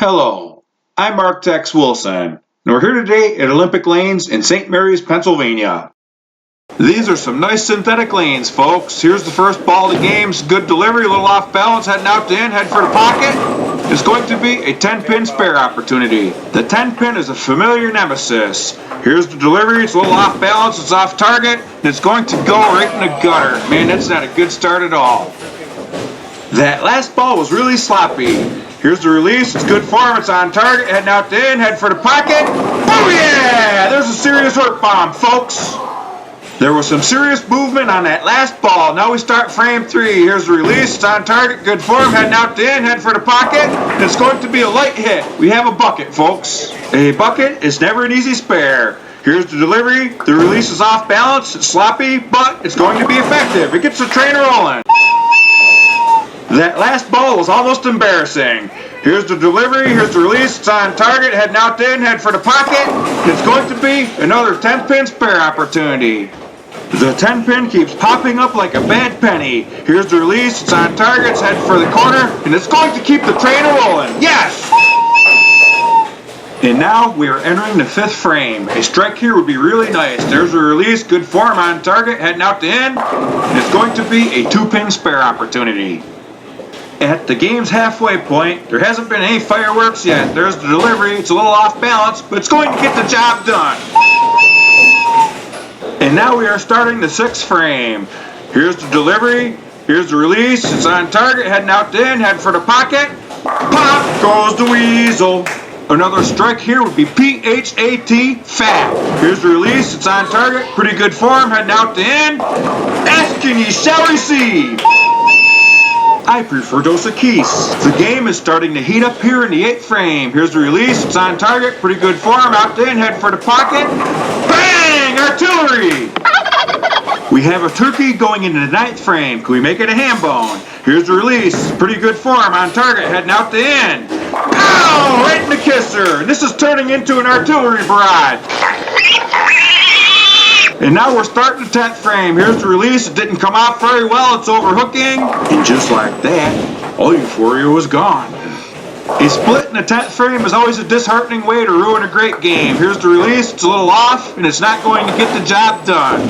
Hello, I'm Marc Tex Wilson, and we're here today at Olympic Lanes in St. Mary's, Pennsylvania. These are some nice synthetic lanes, folks. Here's the first ball of the game. Good delivery, a little off balance, heading out to in, head for the pocket. It's going to be a 10-pin spare opportunity. The 10-pin is a familiar nemesis. Here's the delivery, it's a little off balance, it's off target, and it's going to go right in the gutter. Man, that's not a good start at all. That last ball was really sloppy. Here's the release, it's good form, it's on target, heading out to in, head for the pocket. Oh yeah! There's a serious work bomb, folks. There was some serious movement on that last ball. Now we start frame 3. Here's the release, it's on target, good form, heading out to in, head for the pocket. And it's going to be a light hit. We have a bucket, folks. A bucket is never an easy spare. Here's the delivery, the release is off balance, it's sloppy, but it's going to be effective. It gets the train rolling. That last ball was almost embarrassing. Here's the delivery, here's the release, it's on target, heading out to in, head for the pocket. It's going to be another 10-pin spare opportunity. The 10-pin keeps popping up like a bad penny. Here's the release, it's on target, it's headed for the corner, and it's going to keep the train rolling. Yes! And now we are entering the 5th frame. A strike here would be really nice. There's the release, good form, on target, heading out to in, and it's going to be a 2-pin spare opportunity. At the game's halfway point, there hasn't been any fireworks yet. There's the delivery, it's a little off balance, but it's going to get the job done. And now we are starting the 6th frame. Here's the delivery, here's the release, it's on target, heading out to in, head for the pocket. Pop goes the weasel. Another strike here would be P-H-A-T, fat. Here's the release, it's on target, pretty good form, heading out to in. Asking ye shall receive. I prefer Dos Equis. The game is starting to heat up here in the 8th frame. Here's the release, it's on target, pretty good form, out to in, head for the pocket. Bang! Artillery! We have a turkey going into the 9th frame. Can we make it a ham bone? Here's the release, pretty good form, on target, heading out to in. Ow! Right in the kisser! This is turning into an artillery barrage. And now we're starting the 10th frame. Here's the release. It didn't come out very well. It's overhooking. And just like that, all euphoria was gone. A split in the 10th frame is always a disheartening way to ruin a great game. Here's the release. It's a little off, and it's not going to get the job done.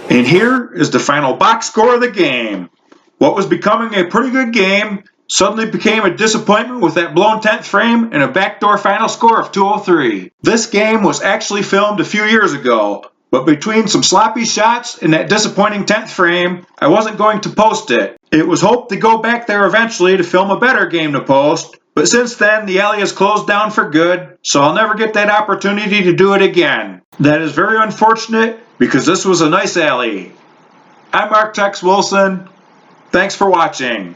And here is the final box score of the game. What was becoming a pretty good game suddenly became a disappointment with that blown 10th frame and a backdoor final score of 203. This game was actually filmed a few years ago. But between some sloppy shots and that disappointing 10th frame, I wasn't going to post it. It was hoped to go back there eventually to film a better game to post, but since then the alley has closed down for good, so I'll never get that opportunity to do it again. That is very unfortunate because this was a nice alley. I'm Marc Tex Wilson. Thanks for watching.